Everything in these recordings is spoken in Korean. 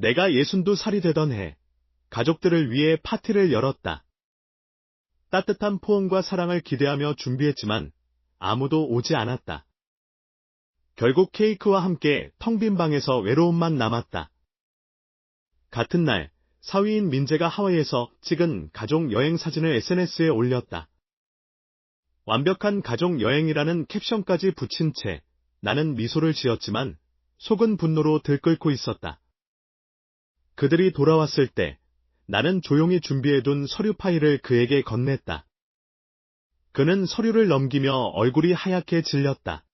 내가 62살이 되던 해, 가족들을 위해 파티를 열었다. 따뜻한 포옹과 사랑을 기대하며 준비했지만 아무도 오지 않았다. 결국 케이크와 함께 텅 빈 방에서 외로움만 남았다. 같은 날, 사위인 민재가 하와이에서 찍은 가족 여행 사진을 SNS에 올렸다. 완벽한 가족 여행이라는 캡션까지 붙인 채 나는 미소를 지었지만 속은 분노로 들끓고 있었다. 그들이 돌아왔을 때 나는 조용히 준비해둔 서류 파일을 그에게 건넸다. 그는 서류를 넘기며 얼굴이 하얗게 질렸다.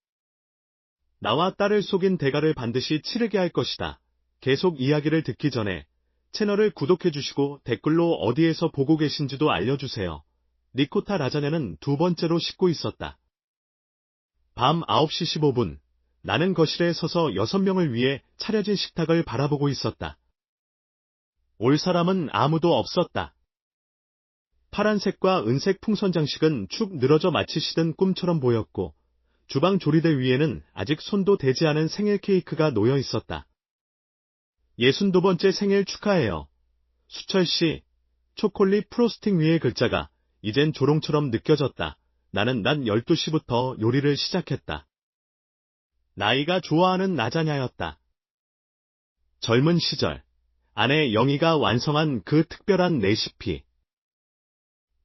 나와 딸을 속인 대가를 반드시 치르게 할 것이다. 계속 이야기를 듣기 전에 채널을 구독해주시고 댓글로 어디에서 보고 계신지도 알려주세요. 리코타 라자냐는 두 번째로 식고 있었다. 밤 9시 15분, 나는 거실에 서서 6명을 위해 차려진 식탁을 바라보고 있었다. 올 사람은 아무도 없었다. 파란색과 은색 풍선 장식은 축 늘어져 마치 시든 꿈처럼 보였고, 주방 조리대 위에는 아직 손도 대지 않은 생일 케이크가 놓여 있었다. 62번째 생일 축하해요. 수철 씨. 초콜릿 프로스팅 위의 글자가 이젠 조롱처럼 느껴졌다. 나는 낮 12시부터 요리를 시작했다. 나이가 좋아하는 라자냐였다. 젊은 시절, 아내 영희가 완성한 그 특별한 레시피.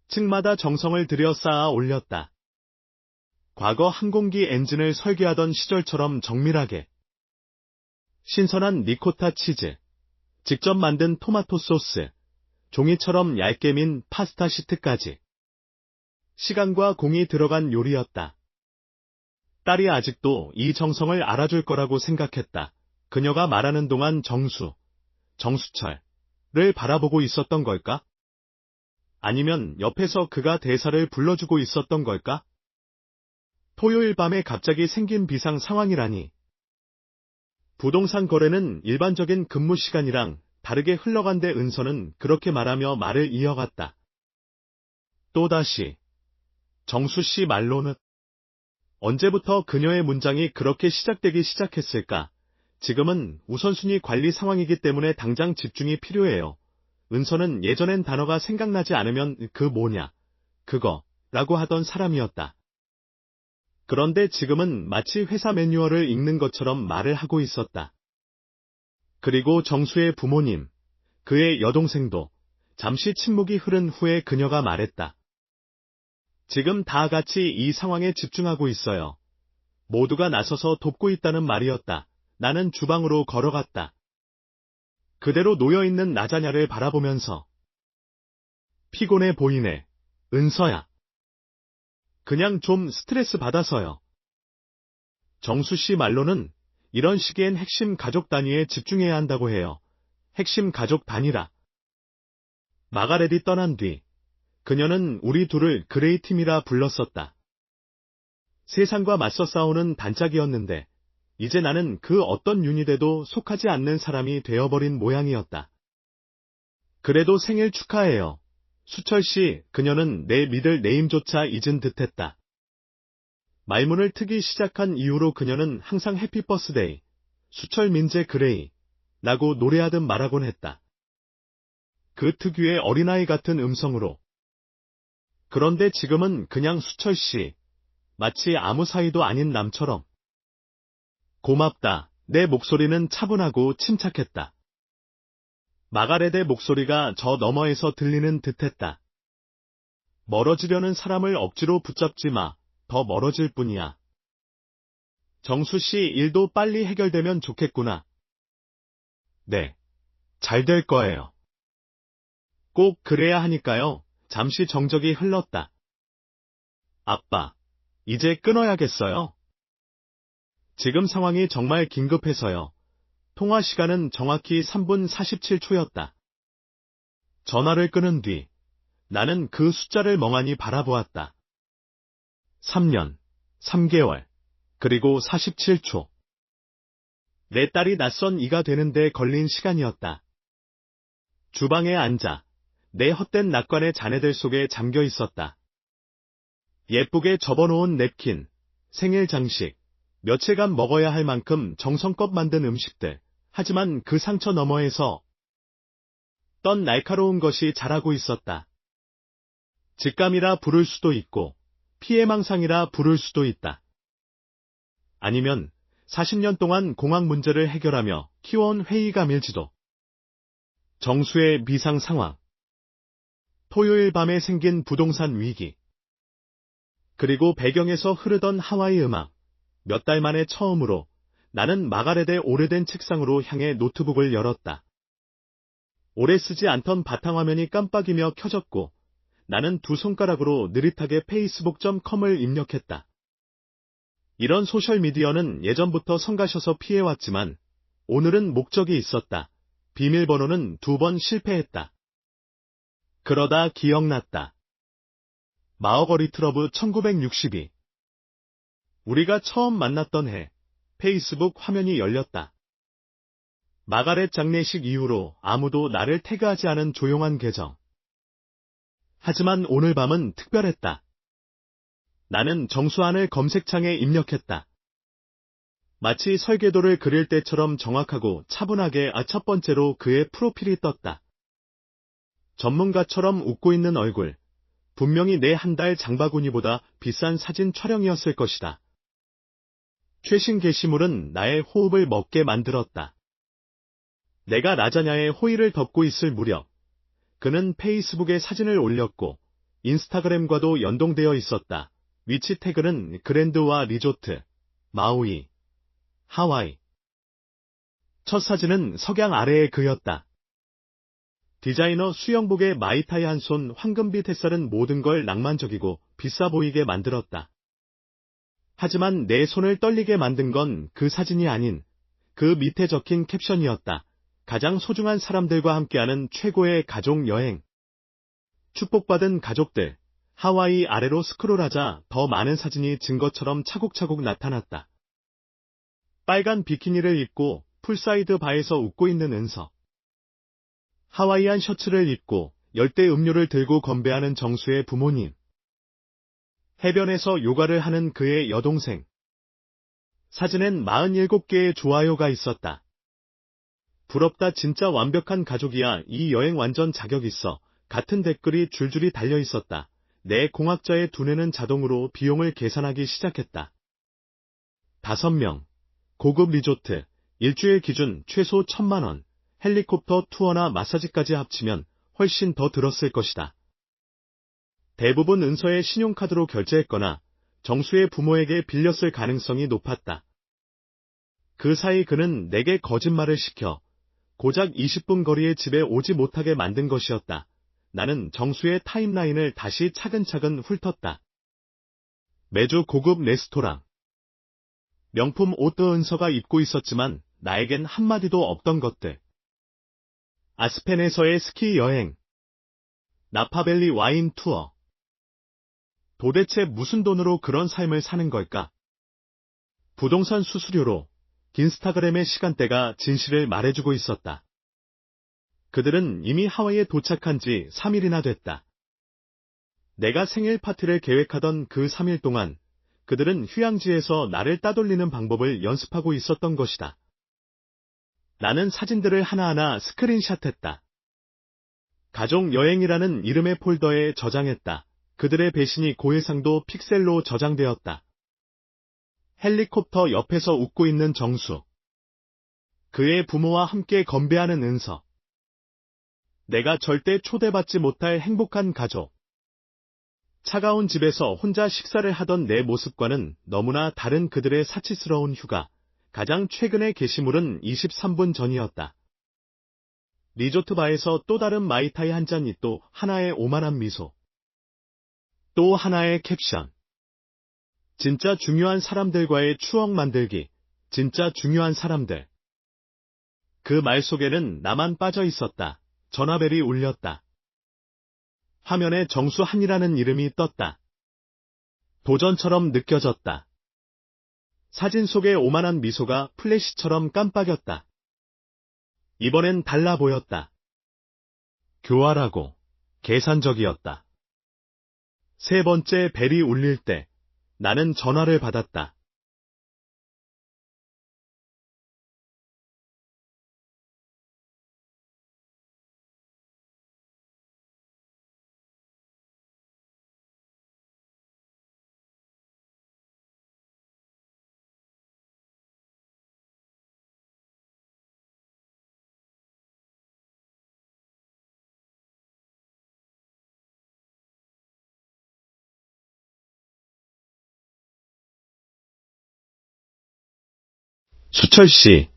층마다 정성을 들여 쌓아 올렸다. 과거 항공기 엔진을 설계하던 시절처럼 정밀하게. 신선한 리코타 치즈, 직접 만든 토마토 소스, 종이처럼 얇게 민 파스타 시트까지. 시간과 공이 들어간 요리였다. 딸이 아직도 이 정성을 알아줄 거라고 생각했다. 그녀가 말하는 동안 정수철을 바라보고 있었던 걸까? 아니면 옆에서 그가 대사를 불러주고 있었던 걸까? 토요일 밤에 갑자기 생긴 비상 상황이라니. 부동산 거래는 일반적인 근무 시간이랑 다르게 흘러간데 은서는 그렇게 말하며 말을 이어갔다. 또다시. 정수 씨 말로는 언제부터 그녀의 문장이 그렇게 시작되기 시작했을까? 지금은 우선순위 관리 상황이기 때문에 당장 집중이 필요해요. 은서는 예전엔 단어가 생각나지 않으면 그거라고 하던 사람이었다. 그런데 지금은 마치 회사 매뉴얼을 읽는 것처럼 말을 하고 있었다. 그리고 정수의 부모님, 그의 여동생도 잠시 침묵이 흐른 후에 그녀가 말했다. 지금 다 같이 이 상황에 집중하고 있어요. 모두가 나서서 돕고 있다는 말이었다. 나는 주방으로 걸어갔다. 그대로 놓여있는 라자냐를 바라보면서 피곤해 보이네, 은서야. 그냥 좀 스트레스 받아서요. 정수 씨 말로는 이런 시기엔 핵심 가족 단위에 집중해야 한다고 해요. 핵심 가족 단위라. 마가렛이 떠난 뒤 그녀는 우리 둘을 그레이 팀이라 불렀었다. 세상과 맞서 싸우는 단짝이었는데 이제 나는 그 어떤 유닛에도 속하지 않는 사람이 되어버린 모양이었다. 그래도 생일 축하해요. 수철 씨. 그녀는 내 미들 네임조차 잊은 듯했다. 말문을 트기 시작한 이후로 그녀는 항상 해피 버스데이, 수철 민재 그레이 라고 노래하듯 말하곤 했다. 그 특유의 어린아이 같은 음성으로. 그런데 지금은 그냥 수철 씨, 마치 아무 사이도 아닌 남처럼. 고맙다. 내 목소리는 차분하고 침착했다. 마가렛의 목소리가 저 너머에서 들리는 듯했다. 멀어지려는 사람을 억지로 붙잡지 마. 더 멀어질 뿐이야. 정수 씨 일도 빨리 해결되면 좋겠구나. 네. 잘 될 거예요. 꼭 그래야 하니까요. 잠시 정적이 흘렀다. 아빠, 이제 끊어야겠어요. 지금 상황이 정말 긴급해서요. 통화 시간은 정확히 3분 47초였다. 전화를 끊은 뒤 나는 그 숫자를 멍하니 바라보았다. 3년, 3개월, 그리고 47초. 내 딸이 낯선 이가 되는데 걸린 시간이었다. 주방에 앉아 내 헛된 낙관의 잔해들 속에 잠겨 있었다. 예쁘게 접어놓은 냅킨, 생일 장식, 며칠간 먹어야 할 만큼 정성껏 만든 음식들, 하지만 그 상처 너머에서 떤 날카로운 것이 자라고 있었다. 직감이라 부를 수도 있고 피해망상이라 부를 수도 있다. 아니면 40년 동안 공학 문제를 해결하며 키워온 회의감일지도. 정수의 비상 상황. 토요일 밤에 생긴 부동산 위기. 그리고 배경에서 흐르던 하와이 음악. 몇 달 만에 처음으로 나는 마가렛의 오래된 책상으로 향해 노트북을 열었다. 오래 쓰지 않던 바탕화면이 깜빡이며 켜졌고 나는 두 손가락으로 느릿하게 facebook.com을 입력했다. 이런 소셜미디어는 예전부터 성가셔서 피해왔지만 오늘은 목적이 있었다. 비밀번호는 2번 실패했다. 그러다 기억났다. 마어거리 트러브 1962. 우리가 처음 만났던 해, 페이스북 화면이 열렸다. 마가렛 장례식 이후로 아무도 나를 태그하지 않은 조용한 계정. 하지만 오늘 밤은 특별했다. 나는 정수환을 검색창에 입력했다. 마치 설계도를 그릴 때처럼 정확하고 차분하게 첫 번째로 그의 프로필이 떴다. 전문가처럼 웃고 있는 얼굴. 분명히 내 한 달 장바구니보다 비싼 사진 촬영이었을 것이다. 최신 게시물은 나의 호흡을 먹게 만들었다. 내가 라자냐의 호의를 덮고 있을 무렵 그는 페이스북에 사진을 올렸고 인스타그램과도 연동되어 있었다. 위치 태그는 그랜드와 리조트, 마우이, 하와이. 첫 사진은 석양 아래의 그였다. 디자이너 수영복에 마이타이 한 손 황금빛 햇살은 모든 걸 낭만적이고 비싸 보이게 만들었다. 하지만 내 손을 떨리게 만든 건 그 사진이 아닌 그 밑에 적힌 캡션이었다. 가장 소중한 사람들과 함께하는 최고의 가족 여행. 축복받은 가족들. 하와이 아래로 스크롤하자 더 많은 사진이 증거처럼 차곡차곡 나타났다. 빨간 비키니를 입고 풀사이드 바에서 웃고 있는 은서. 하와이안 셔츠를 입고 열대 음료를 들고 건배하는 정수의 부모님. 해변에서 요가를 하는 그의 여동생. 사진엔 47개의 좋아요가 있었다. 부럽다 진짜 완벽한 가족이야 이 여행 완전 자격 있어. 같은 댓글이 줄줄이 달려 있었다. 내 공학자의 두뇌는 자동으로 비용을 계산하기 시작했다. 5명. 고급 리조트. 일주일 기준 최소 1,000만 원. 헬리콥터 투어나 마사지까지 합치면 훨씬 더 들었을 것이다. 대부분 은서의 신용카드로 결제했거나 정수의 부모에게 빌렸을 가능성이 높았다. 그 사이 그는 내게 거짓말을 시켜 고작 20분 거리의 집에 오지 못하게 만든 것이었다. 나는 정수의 타임라인을 다시 차근차근 훑었다. 매주 고급 레스토랑. 명품 옷 은서가 입고 있었지만 나에겐 한마디도 없던 것들. 아스펜에서의 스키 여행. 나파밸리 와인 투어. 도대체 무슨 돈으로 그런 삶을 사는 걸까? 부동산 수수료로 인스타그램의 시간대가 진실을 말해주고 있었다. 그들은 이미 하와이에 도착한 지 3일이나 됐다. 내가 생일 파티를 계획하던 그 3일 동안 그들은 휴양지에서 나를 따돌리는 방법을 연습하고 있었던 것이다. 나는 사진들을 하나하나 스크린샷했다. 가족 여행이라는 이름의 폴더에 저장했다. 그들의 배신이 고해상도 픽셀로 저장되었다. 헬리콥터 옆에서 웃고 있는 정수. 그의 부모와 함께 건배하는 은서. 내가 절대 초대받지 못할 행복한 가족. 차가운 집에서 혼자 식사를 하던 내 모습과는 너무나 다른 그들의 사치스러운 휴가. 가장 최근의 게시물은 23분 전이었다. 리조트 바에서 또 다른 마이타이 한 잔이 또 하나의 오만한 미소. 또 하나의 캡션. 진짜 중요한 사람들과의 추억 만들기. 진짜 중요한 사람들. 그 말 속에는 나만 빠져 있었다. 전화벨이 울렸다. 화면에 정수한이라는 이름이 떴다. 도전처럼 느껴졌다. 사진 속의 오만한 미소가 플래시처럼 깜빡였다. 이번엔 달라 보였다. 교활하고 계산적이었다. 세 번째 벨이 울릴 때 나는 전화를 받았다. 수철 씨,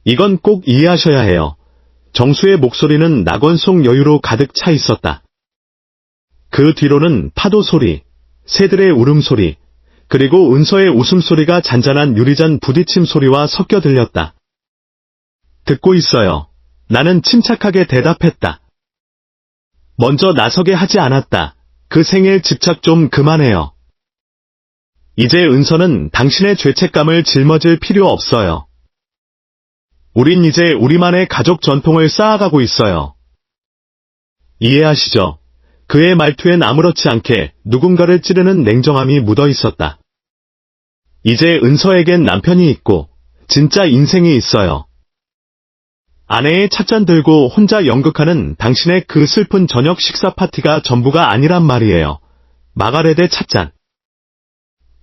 이건 꼭 이해하셔야 해요. 정수의 목소리는 낙원 속 여유로 가득 차 있었다. 그 뒤로는 파도 소리, 새들의 울음소리, 그리고 은서의 웃음소리가 잔잔한 유리잔 부딪힘 소리와 섞여 들렸다. 듣고 있어요. 나는 침착하게 대답했다. 먼저 나서게 하지 않았다. 그 생일 집착 좀 그만해요. 이제 은서는 당신의 죄책감을 짊어질 필요 없어요. 우린 이제 우리만의 가족 전통을 쌓아가고 있어요. 이해하시죠? 그의 말투엔 아무렇지 않게 누군가를 찌르는 냉정함이 묻어 있었다. 이제 은서에겐 남편이 있고 진짜 인생이 있어요. 아내의 찻잔 들고 혼자 연극하는 당신의 그 슬픈 저녁 식사 파티가 전부가 아니란 말이에요. 마가렛의 찻잔.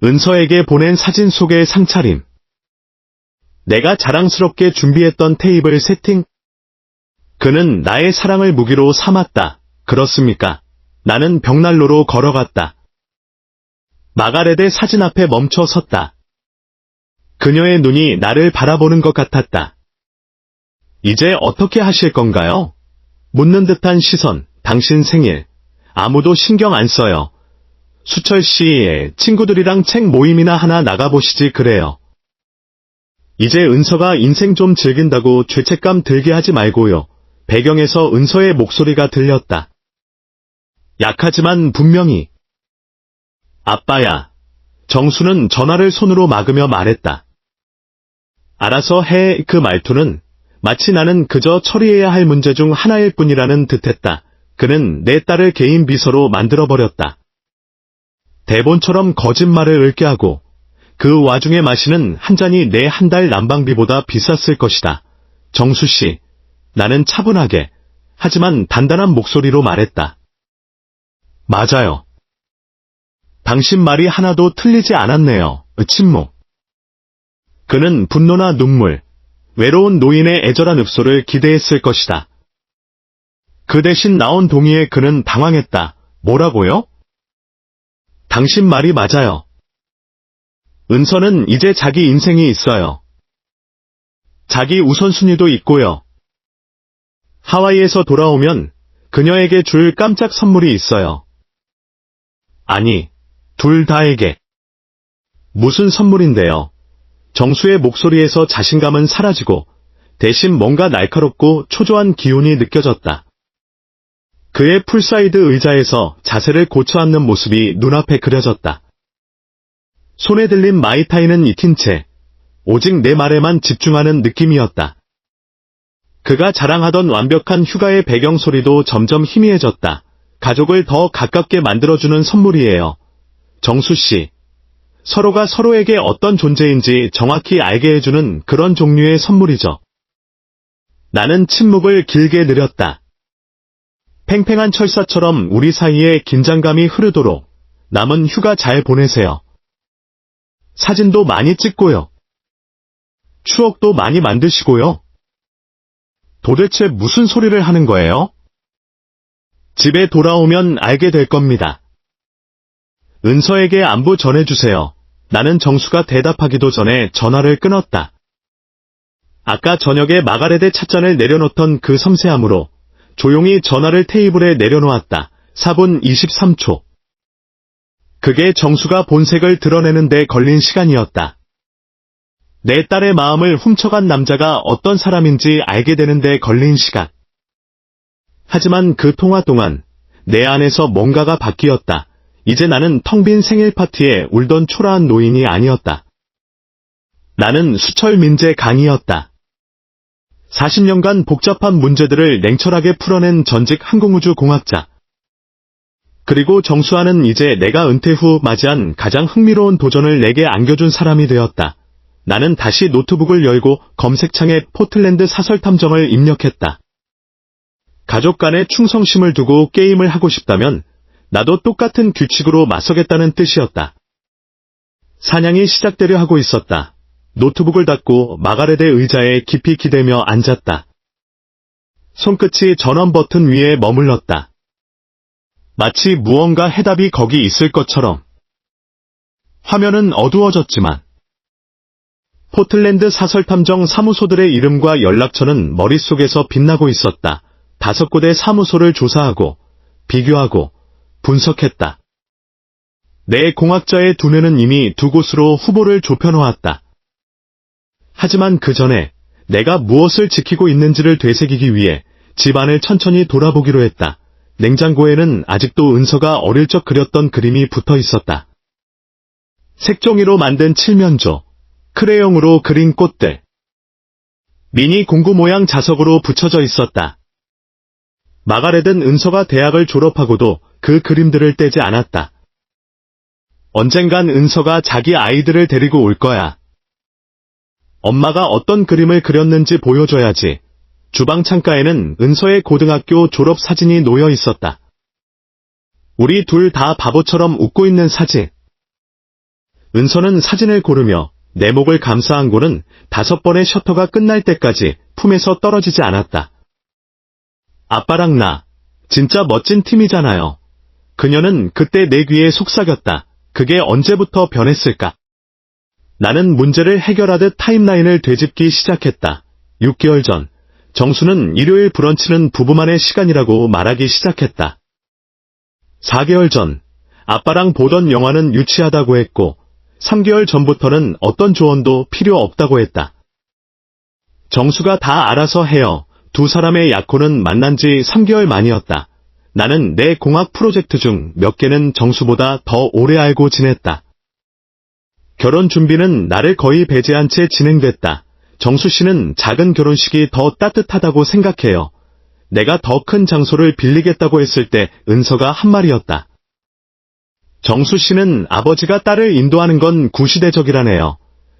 은서에게 보낸 사진 속의 상차림. 내가 자랑스럽게 준비했던 테이블 세팅. 그는 나의 사랑을 무기로 삼았다. 그렇습니까? 나는 벽난로로 걸어갔다. 마가렛의 사진 앞에 멈춰 섰다. 그녀의 눈이 나를 바라보는 것 같았다. 이제 어떻게 하실 건가요? 묻는 듯한 시선, 당신 생일. 아무도 신경 안 써요. 수철 씨, 친구들이랑 책 모임이나 하나 나가보시지 그래요. 이제 은서가 인생 좀 즐긴다고 죄책감 들게 하지 말고요. 배경에서 은서의 목소리가 들렸다. 약하지만 분명히. 아빠야. 정수는 전화를 손으로 막으며 말했다. 알아서 해. 그 말투는 마치 나는 그저 처리해야 할 문제 중 하나일 뿐이라는 듯했다. 그는 내 딸을 개인 비서로 만들어버렸다. 대본처럼 거짓말을 읊게 하고 그 와중에 마시는 한 잔이 내 한 달 난방비보다 비쌌을 것이다. 정수씨, 나는 차분하게 하지만 단단한 목소리로 말했다. 맞아요. 당신 말이 하나도 틀리지 않았네요. 침묵. 그는 분노나 눈물, 외로운 노인의 애절한 읍소를 기대했을 것이다. 그 대신 나온 동의에 그는 당황했다. 뭐라고요? 당신 말이 맞아요. 은서는 이제 자기 인생이 있어요. 자기 우선순위도 있고요. 하와이에서 돌아오면 그녀에게 줄 깜짝 선물이 있어요. 아니, 둘 다에게. 무슨 선물인데요? 정수의 목소리에서 자신감은 사라지고 대신 뭔가 날카롭고 초조한 기운이 느껴졌다. 그의 풀사이드 의자에서 자세를 고쳐 앉는 모습이 눈앞에 그려졌다. 손에 들린 마이타이는 익힌 채 오직 내 말에만 집중하는 느낌이었다. 그가 자랑하던 완벽한 휴가의 배경소리도 점점 희미해졌다. 가족을 더 가깝게 만들어주는 선물이에요. 정수씨. 서로가 서로에게 어떤 존재인지 정확히 알게 해주는 그런 종류의 선물이죠. 나는 침묵을 길게 느렸다. 팽팽한 철사처럼 우리 사이에 긴장감이 흐르도록 남은 휴가 잘 보내세요. 사진도 많이 찍고요. 추억도 많이 만드시고요. 도대체 무슨 소리를 하는 거예요? 집에 돌아오면 알게 될 겁니다. 은서에게 안부 전해주세요. 나는 정수가 대답하기도 전에 전화를 끊었다. 아까 저녁에 마가렛의 찻잔을 내려놓던 그 섬세함으로 조용히 전화를 테이블에 내려놓았다. 4분 23초. 그게 정수가 본색을 드러내는 데 걸린 시간이었다. 내 딸의 마음을 훔쳐간 남자가 어떤 사람인지 알게 되는 데 걸린 시간. 하지만 그 통화 동안 내 안에서 뭔가가 바뀌었다. 이제 나는 텅 빈 생일 파티에 울던 초라한 노인이 아니었다. 나는 수철 민재 강이었다. 40년간 복잡한 문제들을 냉철하게 풀어낸 전직 항공우주공학자. 그리고 정수아는 이제 내가 은퇴 후 맞이한 가장 흥미로운 도전을 내게 안겨준 사람이 되었다. 나는 다시 노트북을 열고 검색창에 포틀랜드 사설탐정을 입력했다. 가족 간의 충성심을 두고 게임을 하고 싶다면 나도 똑같은 규칙으로 맞서겠다는 뜻이었다. 사냥이 시작되려 하고 있었다. 노트북을 닫고 마가렛의 의자에 깊이 기대며 앉았다. 손끝이 전원 버튼 위에 머물렀다. 마치 무언가 해답이 거기 있을 것처럼. 화면은 어두워졌지만 포틀랜드 사설탐정 사무소들의 이름과 연락처는 머릿속에서 빛나고 있었다. 5곳의 사무소를 조사하고 비교하고 분석했다. 내 공학자의 두뇌는 이미 2곳으로 후보를 좁혀놓았다. 하지만 그 전에 내가 무엇을 지키고 있는지를 되새기기 위해 집안을 천천히 돌아보기로 했다. 냉장고에는 아직도 은서가 어릴 적 그렸던 그림이 붙어 있었다. 색종이로 만든 칠면조, 크레용으로 그린 꽃들, 미니 공구 모양 자석으로 붙여져 있었다. 마가렛은 은서가 대학을 졸업하고도 그 그림들을 떼지 않았다. 언젠간 은서가 자기 아이들을 데리고 올 거야. 엄마가 어떤 그림을 그렸는지 보여줘야지. 주방 창가에는 은서의 고등학교 졸업 사진이 놓여 있었다. 우리 둘 다 바보처럼 웃고 있는 사진. 은서는 사진을 고르며 내 목을 감싸안고는 5번의 셔터가 끝날 때까지 품에서 떨어지지 않았다. 아빠랑 나, 진짜 멋진 팀이잖아요. 그녀는 그때 내 귀에 속삭였다. 그게 언제부터 변했을까? 나는 문제를 해결하듯 타임라인을 되짚기 시작했다. 6개월 전, 정수는 일요일 브런치는 부부만의 시간이라고 말하기 시작했다. 4개월 전, 아빠랑 보던 영화는 유치하다고 했고, 3개월 전부터는 어떤 조언도 필요 없다고 했다. 정수가 다 알아서 해요. 2사람의 약혼은 만난 지 3개월 만이었다. 나는 내 공학 프로젝트 중 몇 개는 정수보다 더 오래 알고 지냈다. 결혼 준비는 나를 거의 배제한 채 진행됐다. 정수 씨는 작은 결혼식이 더 따뜻하다고 생각해요. 내가 더 큰 장소를 빌리겠다고 했을 때 은서가 한 말이었다. 정수 씨는 아버지가 딸을 인도하는 건 구시대적이라네요.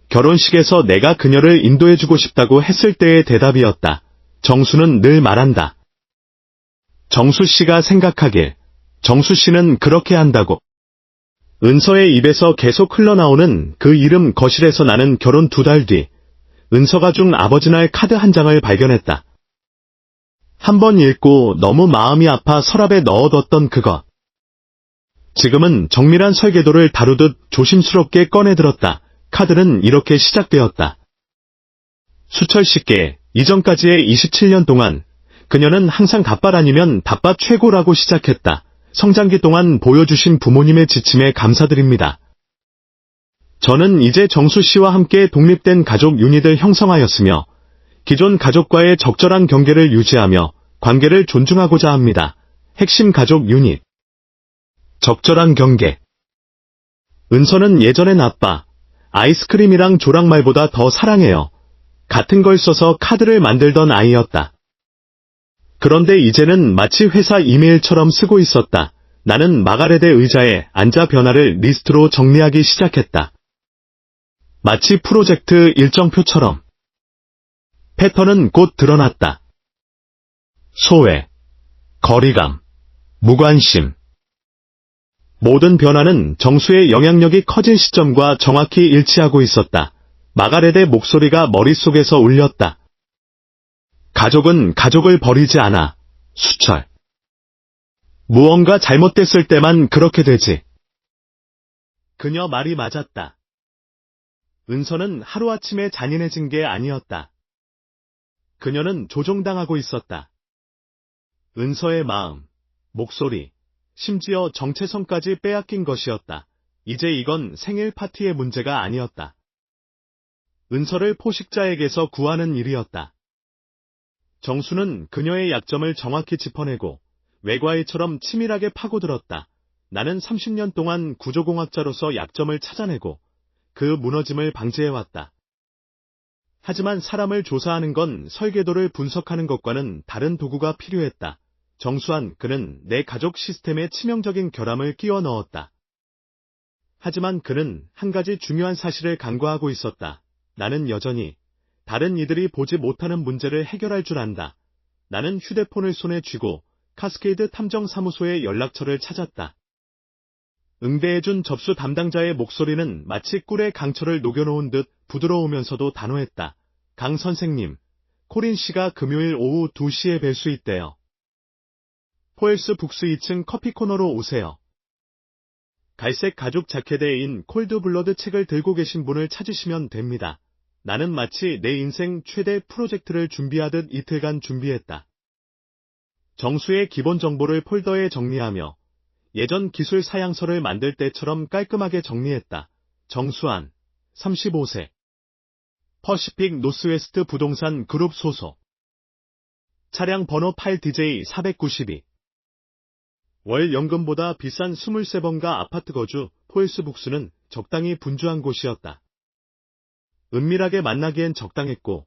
결혼식에서 내가 그녀를 인도해주고 싶다고 했을 때의 대답이었다. 정수는 늘 말한다. 정수 씨가 생각하길. 정수 씨는 그렇게 한다고. 은서의 입에서 계속 흘러나오는 그 이름. 거실에서 나는 결혼 2달 뒤 은서가 준 아버지 날 카드 한 장을 발견했다. 한 번 읽고 너무 마음이 아파 서랍에 넣어뒀던 그것. 지금은 정밀한 설계도를 다루듯 조심스럽게 꺼내들었다. 카드는 이렇게 시작되었다. 수철 씨께 이전까지의 27년 동안 그녀는 항상 닷밥 아니면 닷밥 최고라고 시작했다. 성장기 동안 보여주신 부모님의 지침에 감사드립니다. 저는 이제 정수 씨와 함께 독립된 가족 유닛을 형성하였으며 기존 가족과의 적절한 경계를 유지하며 관계를 존중하고자 합니다. 핵심 가족 유닛. 적절한 경계. 은서는 예전엔 아빠, 아이스크림이랑 조랑말보다 더 사랑해요. 같은 걸 써서 카드를 만들던 아이였다. 그런데 이제는 마치 회사 이메일처럼 쓰고 있었다. 나는 마가렛의 의자에 앉아 변화를 리스트로 정리하기 시작했다. 마치 프로젝트 일정표처럼. 패턴은 곧 드러났다. 소외, 거리감, 무관심. 모든 변화는 정수의 영향력이 커진 시점과 정확히 일치하고 있었다. 마가렛의 목소리가 머릿속에서 울렸다. 가족은 가족을 버리지 않아. 수철. 무언가 잘못됐을 때만 그렇게 되지. 그녀 말이 맞았다. 은서는 하루아침에 잔인해진 게 아니었다. 그녀는 조종당하고 있었다. 은서의 마음, 목소리, 심지어 정체성까지 빼앗긴 것이었다. 이제 이건 생일 파티의 문제가 아니었다. 은서를 포식자에게서 구하는 일이었다. 정수는 그녀의 약점을 정확히 짚어내고 외과의처럼 치밀하게 파고들었다. 나는 30년 동안 구조공학자로서 약점을 찾아내고 그 무너짐을 방지해왔다. 하지만 사람을 조사하는 건 설계도를 분석하는 것과는 다른 도구가 필요했다. 정수한 그는 내 가족 시스템에 치명적인 결함을 끼워 넣었다. 하지만 그는 한 가지 중요한 사실을 간과하고 있었다. 나는 여전히 다른 이들이 보지 못하는 문제를 해결할 줄 안다. 나는 휴대폰을 손에 쥐고 카스케이드 탐정사무소의 연락처를 찾았다. 응대해준 접수 담당자의 목소리는 마치 꿀에 강철을 녹여놓은 듯 부드러우면서도 단호했다. 강 선생님, 코린 씨가 금요일 오후 2시에 뵐 수 있대요. 포엘스 북스 2층 커피 코너로 오세요. 갈색 가죽 자켓에 인 콜드블러드 책을 들고 계신 분을 찾으시면 됩니다. 나는 마치 내 인생 최대 프로젝트를 준비하듯 이틀간 준비했다. 정수의 기본 정보를 폴더에 정리하며 예전 기술 사양서를 만들 때처럼 깔끔하게 정리했다. 정수환, 35세. 퍼시픽 노스웨스트 부동산 그룹 소속. 차량 번호 8DJ492. 월 연금보다 비싼 23번가 아파트 거주, 포일스북스는 적당히 분주한 곳이었다. 은밀하게 만나기엔 적당했고,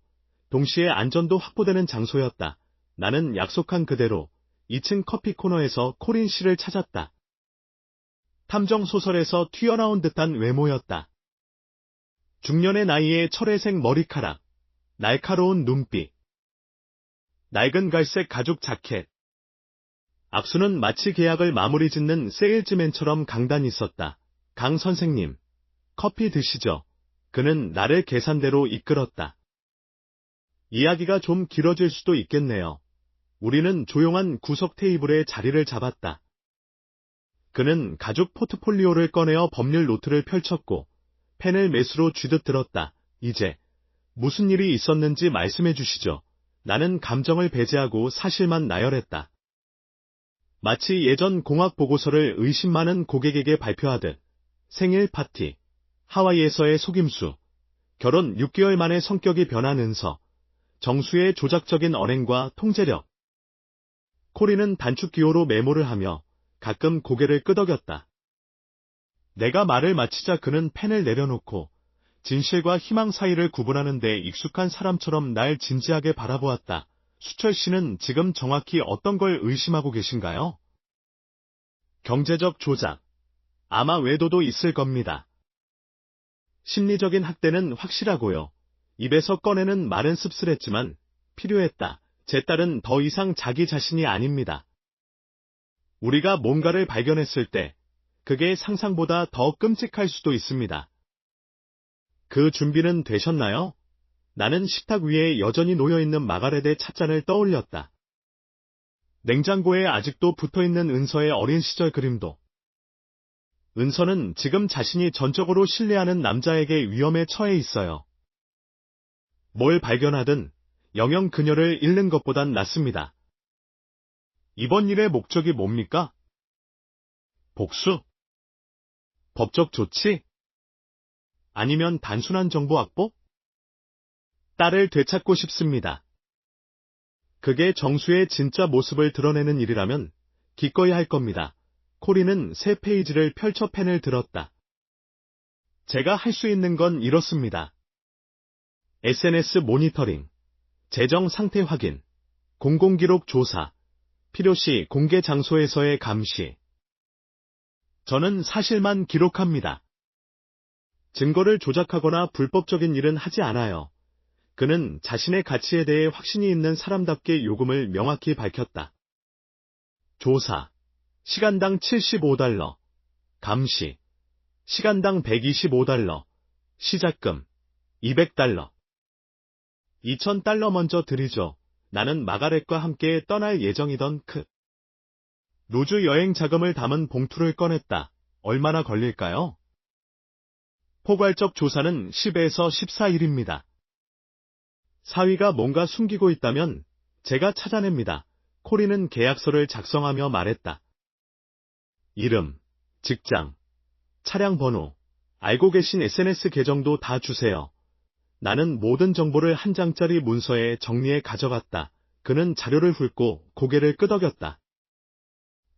동시에 안전도 확보되는 장소였다. 나는 약속한 그대로 2층 커피 코너에서 코린 씨를 찾았다. 탐정 소설에서 튀어나온 듯한 외모였다. 중년의 나이에 철회색 머리카락, 날카로운 눈빛, 낡은 갈색 가죽 자켓. 악수는 마치 계약을 마무리 짓는 세일즈맨처럼 강단 있었다. 강 선생님, 커피 드시죠. 그는 나를 계산대로 이끌었다. 이야기가 좀 길어질 수도 있겠네요. 우리는 조용한 구석 테이블에 자리를 잡았다. 그는 가죽 포트폴리오를 꺼내어 법률 노트를 펼쳤고 펜을 메스로 쥐듯 들었다. 이제 무슨 일이 있었는지 말씀해 주시죠. 나는 감정을 배제하고 사실만 나열했다. 마치 예전 공학 보고서를 의심 많은 고객에게 발표하듯 생일 파티, 하와이에서의 속임수, 결혼 6개월 만에 성격이 변한 은서, 정수의 조작적인 언행과 통제력. 코리는 단축 기호로 메모를 하며 가끔 고개를 끄덕였다. 내가 말을 마치자 그는 펜을 내려놓고 진실과 희망 사이를 구분하는 데 익숙한 사람처럼 날 진지하게 바라보았다. 수철 씨는 지금 정확히 어떤 걸 의심하고 계신가요? 경제적 조작. 아마 외도도 있을 겁니다. 심리적인 학대는 확실하고요. 입에서 꺼내는 말은 씁쓸했지만 필요했다. 제 딸은 더 이상 자기 자신이 아닙니다. 우리가 뭔가를 발견했을 때 그게 상상보다 더 끔찍할 수도 있습니다. 그 준비는 되셨나요? 나는 식탁 위에 여전히 놓여있는 마가렛의 찻잔을 떠올렸다. 냉장고에 아직도 붙어있는 은서의 어린 시절 그림도. 은서는 지금 자신이 전적으로 신뢰하는 남자에게 위험에 처해 있어요. 뭘 발견하든 영영 그녀를 잃는 것보단 낫습니다. 이번 일의 목적이 뭡니까? 복수? 법적 조치? 아니면 단순한 정보 확보? 딸을 되찾고 싶습니다. 그게 정수의 진짜 모습을 드러내는 일이라면 기꺼이 할 겁니다. 코리는 새 페이지를 펼쳐 펜을 들었다. 제가 할 수 있는 건 이렇습니다. SNS 모니터링, 재정 상태 확인, 공공기록 조사, 필요시 공개 장소에서의 감시. 저는 사실만 기록합니다. 증거를 조작하거나 불법적인 일은 하지 않아요. 그는 자신의 가치에 대해 확신이 있는 사람답게 요금을 명확히 밝혔다. 조사, 시간당 $75, 감시, 시간당 $125, 시작금, $200. $2,000 먼저 드리죠. 나는 마가렛과 함께 떠날 예정이던 루즈 여행 자금을 담은 봉투를 꺼냈다. 얼마나 걸릴까요? 포괄적 조사는 10에서 14일입니다. 사위가 뭔가 숨기고 있다면 제가 찾아냅니다. 코리는 계약서를 작성하며 말했다. 이름, 직장, 차량 번호, 알고 계신 SNS 계정도 다 주세요. 나는 모든 정보를 한 장짜리 문서에 정리해 가져갔다. 그는 자료를 훑고 고개를 끄덕였다.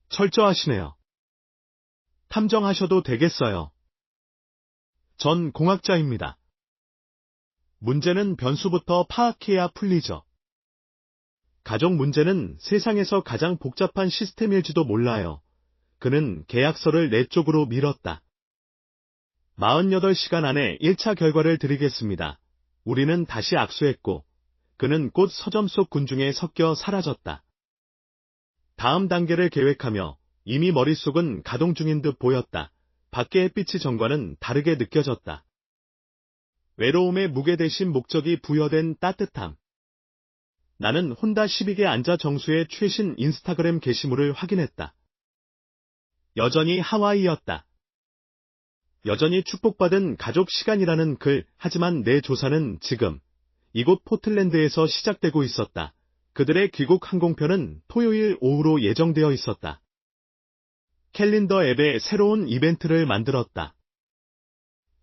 철저하시네요. 탐정하셔도 되겠어요. 전 공학자입니다. 문제는 변수부터 파악해야 풀리죠. 가족 문제는 세상에서 가장 복잡한 시스템일지도 몰라요. 그는 계약서를 내 쪽으로 밀었다. 48시간 안에 1차 결과를 드리겠습니다. 우리는 다시 악수했고 그는 곧 서점 속 군중에 섞여 사라졌다. 다음 단계를 계획하며 이미 머릿속은 가동 중인 듯 보였다. 밖의 햇빛이 전과는 다르게 느껴졌다. 외로움의 무게 대신 목적이 부여된 따뜻함. 나는 혼다 12개 앉아 정수의 최신 인스타그램 게시물을 확인했다. 여전히 하와이였다. 여전히 축복받은 가족 시간이라는 글, 하지만 내 조사는 지금 이곳 포틀랜드에서 시작되고 있었다. 그들의 귀국 항공편은 토요일 오후로 예정되어 있었다. 캘린더 앱에 새로운 이벤트를 만들었다.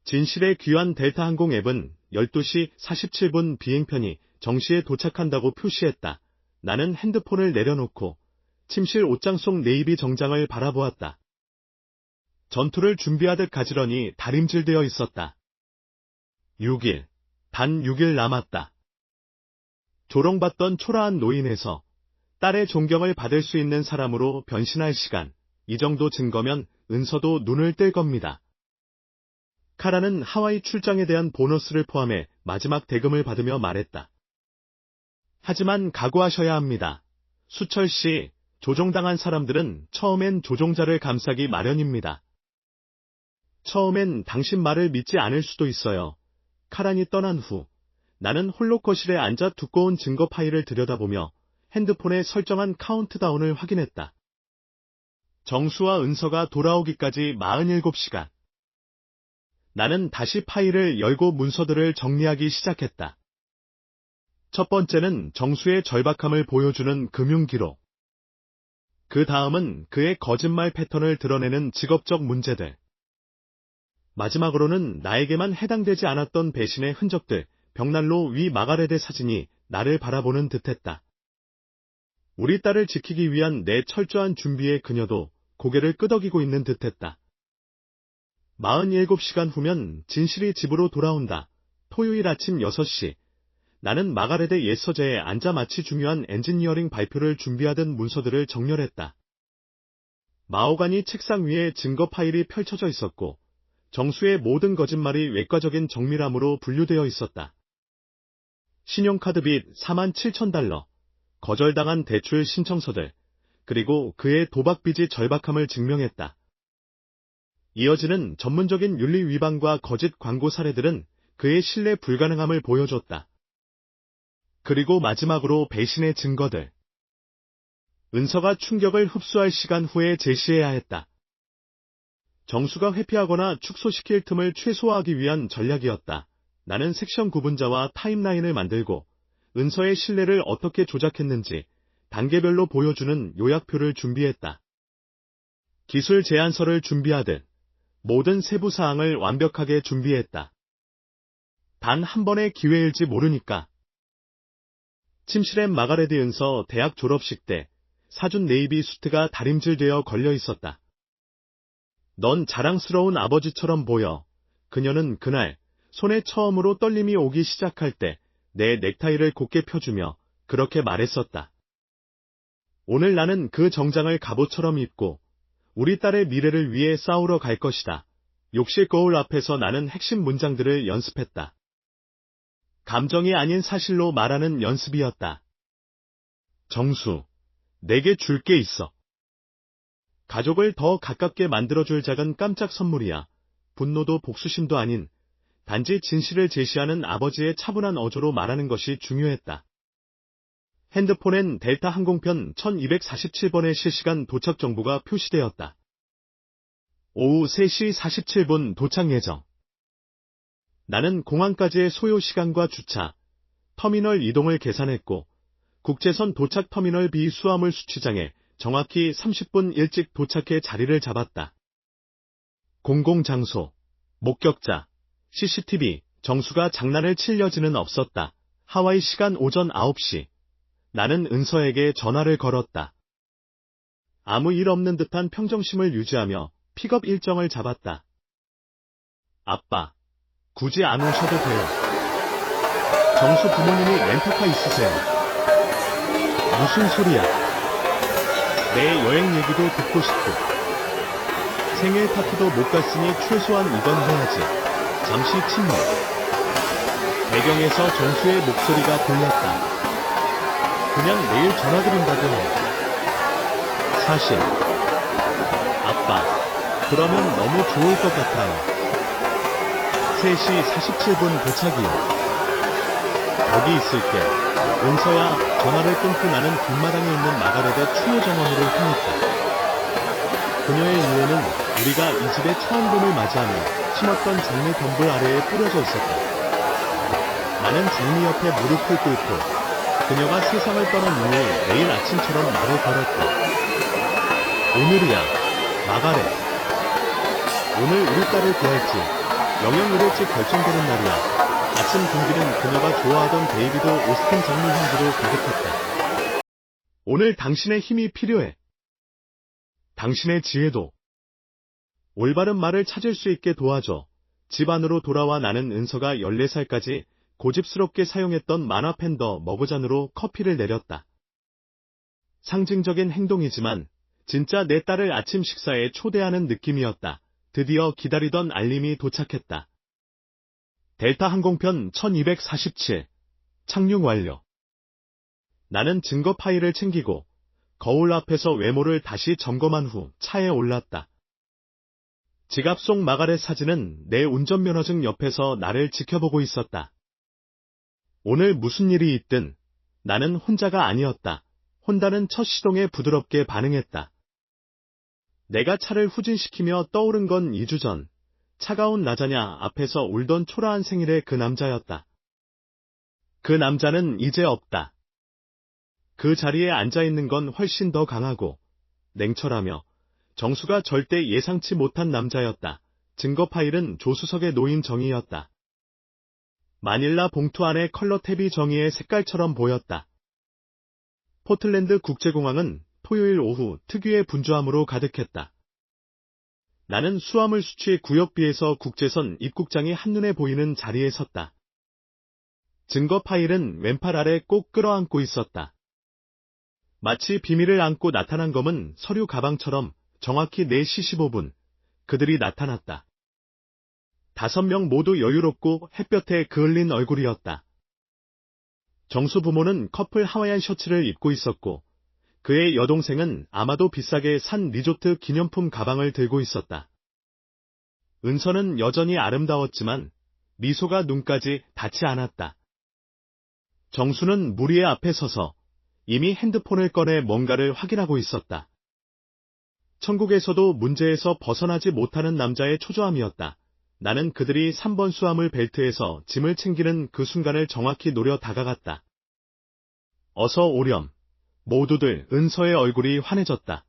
진실의 귀환 델타 항공 앱은 12시 47분 비행편이 정시에 도착한다고 표시했다. 나는 핸드폰을 내려놓고 침실 옷장 속 네이비 정장을 바라보았다. 전투를 준비하듯 가지런히 다림질되어 있었다. 6일, 단 6일 남았다. 조롱받던 초라한 노인에서 딸의 존경을 받을 수 있는 사람으로 변신할 시간, 이 정도 증거면 은서도 눈을 뜰 겁니다. 카라는 하와이 출장에 대한 보너스를 포함해 마지막 대금을 받으며 말했다. 하지만 각오하셔야 합니다. 수철 씨, 조종당한 사람들은 처음엔 조종자를 감싸기 마련입니다. 처음엔 당신 말을 믿지 않을 수도 있어요. 카란이 떠난 후 나는 홀로 거실에 앉아 두꺼운 증거 파일을 들여다보며 핸드폰에 설정한 카운트다운을 확인했다. 정수와 은서가 돌아오기까지 47시간. 나는 다시 파일을 열고 문서들을 정리하기 시작했다. 첫 번째는 정수의 절박함을 보여주는 금융기록. 그 다음은 그의 거짓말 패턴을 드러내는 직업적 문제들. 마지막으로는 나에게만 해당되지 않았던 배신의 흔적들, 벽난로 위 마가렛의 사진이 나를 바라보는 듯했다. 우리 딸을 지키기 위한 내 철저한 준비에 그녀도 고개를 끄덕이고 있는 듯했다. 47시간 후면 진실이 집으로 돌아온다. 토요일 아침 6시. 나는 마가렛의 옛 서재에 앉아 마치 중요한 엔지니어링 발표를 준비하던 문서들을 정렬했다. 마호가니 책상 위에 증거 파일이 펼쳐져 있었고 정수의 모든 거짓말이 외과적인 정밀함으로 분류되어 있었다. 신용카드 빚 47,000달러, 거절당한 대출 신청서들, 그리고 그의 도박빚이 절박함을 증명했다. 이어지는 전문적인 윤리 위반과 거짓 광고 사례들은 그의 신뢰 불가능함을 보여줬다. 그리고 마지막으로 배신의 증거들. 은서가 충격을 흡수할 시간 후에 제시해야 했다. 정수가 회피하거나 축소시킬 틈을 최소화하기 위한 전략이었다. 나는 섹션 구분자와 타임라인을 만들고 은서의 신뢰를 어떻게 조작했는지 단계별로 보여주는 요약표를 준비했다. 기술 제안서를 준비하듯 모든 세부 사항을 완벽하게 준비했다. 단 한 번의 기회일지 모르니까. 침실엔 마가렛 은서 대학 졸업식 때 사준 네이비 수트가 다림질되어 걸려 있었다. 넌 자랑스러운 아버지처럼 보여. 그녀는 그날 손에 처음으로 떨림이 오기 시작할 때 내 넥타이를 곧게 펴주며 그렇게 말했었다. 오늘 나는 그 정장을 갑옷처럼 입고 우리 딸의 미래를 위해 싸우러 갈 것이다. 욕실 거울 앞에서 나는 핵심 문장들을 연습했다. 감정이 아닌 사실로 말하는 연습이었다. 정수, 내게 줄 게 있어. 가족을 더 가깝게 만들어줄 작은 깜짝 선물이야. 분노도 복수심도 아닌 단지 진실을 제시하는 아버지의 차분한 어조로 말하는 것이 중요했다. 핸드폰엔 델타 항공편 1247번의 실시간 도착 정보가 표시되었다. 오후 3시 47분 도착 예정. 나는 공항까지의 소요 시간과 주차, 터미널 이동을 계산했고 국제선 도착 터미널 B 수화물 수취장에 정확히 30분 일찍 도착해 자리를 잡았다. 공공장소, 목격자, CCTV, 정수가 장난을 칠 여지는 없었다. 하와이 시간 오전 9시. 나는 은서에게 전화를 걸었다. 아무 일 없는 듯한 평정심을 유지하며 픽업 일정을 잡았다. 아빠, 굳이 안 오셔도 돼요. 정수 부모님이 렌터카 있으세요. 무슨 소리야? 내 여행 얘기도 듣고 싶고 생일 파티도 못 갔으니 최소한 이건 해야지. 잠시 침묵. 배경에서 정수의 목소리가 들렸다. 그냥 내일 전화드린다고 해. 사실. 아빠, 그러면 너무 좋을 것 같아요. 3시 47분 도착이요. 여기 있을게. 은서야. 전화를 끊고 나는 뒷마당에 있는 마가렛의 추모 정원으로 향했다. 그녀의 유해는 우리가 이 집의 처음 봄을 맞이하며 심었던 장미 덤불 아래에 뿌려져 있었다. 나는 장미 옆에 무릎을 꿇고 그녀가 세상을 떠난 이후 매일 아침처럼 말을 걸었다. 오늘이야, 마가렛. 오늘 우리 딸을 구할지, 영영 잃을지 결정되는 날이야. 아침 공기는 그녀가 좋아하던 데이비드 오스틴 장미 향기로 가득했다. 오늘 당신의 힘이 필요해. 당신의 지혜도. 올바른 말을 찾을 수 있게 도와줘. 집 안으로 돌아와 나는 은서가 14살까지 고집스럽게 사용했던 만화 펜더 머그잔으로 커피를 내렸다. 상징적인 행동이지만 진짜 내 딸을 아침 식사에 초대하는 느낌이었다. 드디어 기다리던 알림이 도착했다. 델타 항공편 1247. 착륙 완료. 나는 증거 파일을 챙기고 거울 앞에서 외모를 다시 점검한 후 차에 올랐다. 지갑 속 마가렛 사진은 내 운전면허증 옆에서 나를 지켜보고 있었다. 오늘 무슨 일이 있든 나는 혼자가 아니었다. 혼다는 첫 시동에 부드럽게 반응했다. 내가 차를 후진시키며 떠오른 건 2주 전, 차가운 라자냐 앞에서 울던 초라한 생일의 그 남자였다. 그 남자는 이제 없다. 그 자리에 앉아있는 건 훨씬 더 강하고 냉철하며 정수가 절대 예상치 못한 남자였다. 증거 파일은 조수석에 놓인 정의였다. 마닐라 봉투 안에 컬러 탭이 정의의 색깔처럼 보였다. 포틀랜드 국제공항은 토요일 오후 특유의 분주함으로 가득했다. 나는 수화물 수취 구역비에서 국제선 입국장이 한눈에 보이는 자리에 섰다. 증거 파일은 왼팔 아래 꼭 끌어안고 있었다. 마치 비밀을 안고 나타난 검은 서류 가방처럼 정확히 4시 15분, 그들이 나타났다. 5명 모두 여유롭고 햇볕에 그을린 얼굴이었다. 정수 부모는 커플 하와이안 셔츠를 입고 있었고, 그의 여동생은 아마도 비싸게 산 리조트 기념품 가방을 들고 있었다. 은서는 여전히 아름다웠지만 미소가 눈까지 닿지 않았다. 정수는 무리의 앞에 서서 이미 핸드폰을 꺼내 뭔가를 확인하고 있었다. 천국에서도 문제에서 벗어나지 못하는 남자의 초조함이었다. 나는 그들이 3번 수화물 벨트에서 짐을 챙기는 그 순간을 정확히 노려 다가갔다. 어서 오렴. 모두들. 은서의 얼굴이 환해졌다.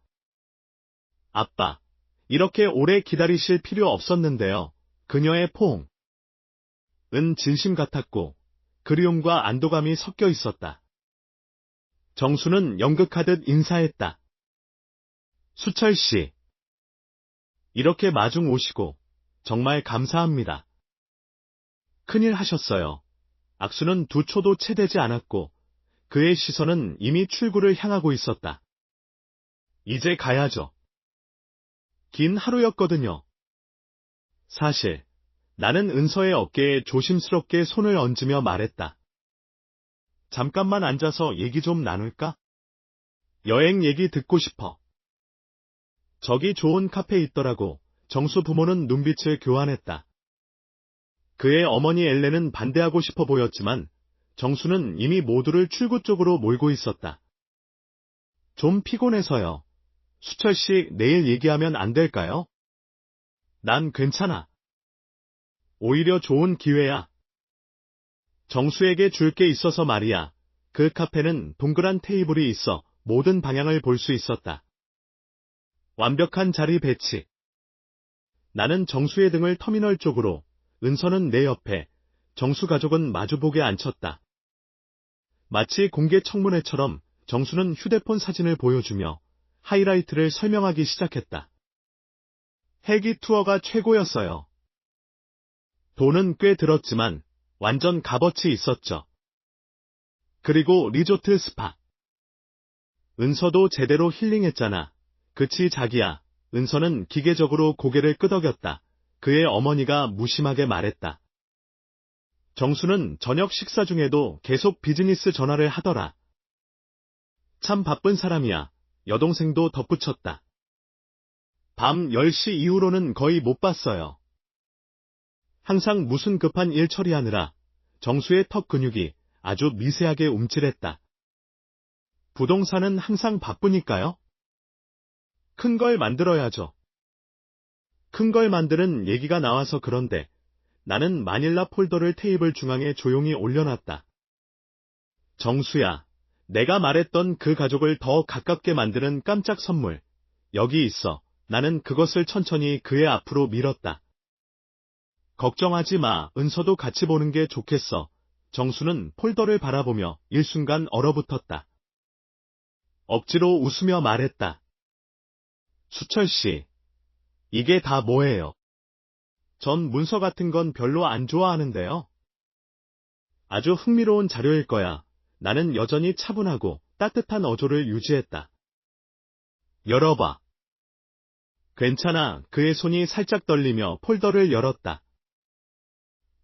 아빠, 이렇게 오래 기다리실 필요 없었는데요. 그녀의 포옹. 은 진심 같았고 그리움과 안도감이 섞여 있었다. 정수는 연극하듯 인사했다. 수철 씨. 이렇게 마중 오시고 정말 감사합니다. 큰일 하셨어요. 악수는 두 초도 채 되지 않았고 그의 시선은 이미 출구를 향하고 있었다. 이제 가야죠. 긴 하루였거든요. 사실 나는 은서의 어깨에 조심스럽게 손을 얹으며 말했다. 잠깐만 앉아서 얘기 좀 나눌까? 여행 얘기 듣고 싶어. 저기 좋은 카페 있더라고. 정수 부모는 눈빛을 교환했다. 그의 어머니 엘렌은 반대하고 싶어 보였지만 정수는 이미 모두를 출구 쪽으로 몰고 있었다. 좀 피곤해서요. 수철 씨, 내일 얘기하면 안 될까요? 난 괜찮아. 오히려 좋은 기회야. 정수에게 줄 게 있어서 말이야. 그 카페는 동그란 테이블이 있어 모든 방향을 볼 수 있었다. 완벽한 자리 배치. 나는 정수의 등을 터미널 쪽으로, 은서는 내 옆에, 정수 가족은 마주보게 앉혔다. 마치 공개 청문회처럼 정수는 휴대폰 사진을 보여주며 하이라이트를 설명하기 시작했다. 헬기 투어가 최고였어요. 돈은 꽤 들었지만 완전 값어치 있었죠. 그리고 리조트 스파. 은서도 제대로 힐링했잖아. 그치 자기야. 은서는 기계적으로 고개를 끄덕였다. 그의 어머니가 무심하게 말했다. 정수는 저녁 식사 중에도 계속 비즈니스 전화를 하더라. 참 바쁜 사람이야. 여동생도 덧붙였다. 밤 10시 이후로는 거의 못 봤어요. 항상 무슨 급한 일 처리하느라 정수의 턱 근육이 아주 미세하게 움찔했다. 부동산은 항상 바쁘니까요. 큰 걸 만들어야죠. 큰 걸 만드는 얘기가 나와서 그런데 나는 마닐라 폴더를 테이블 중앙에 조용히 올려놨다. 정수야, 내가 말했던 그 가족을 더 가깝게 만드는 깜짝 선물. 여기 있어. 나는 그것을 천천히 그의 앞으로 밀었다. 걱정하지 마. 은서도 같이 보는 게 좋겠어. 정수는 폴더를 바라보며 일순간 얼어붙었다. 억지로 웃으며 말했다. 수철 씨, 이게 다 뭐예요? 전 문서 같은 건 별로 안 좋아하는데요. 아주 흥미로운 자료일 거야. 나는 여전히 차분하고 따뜻한 어조를 유지했다. 열어봐. 괜찮아. 그의 손이 살짝 떨리며 폴더를 열었다.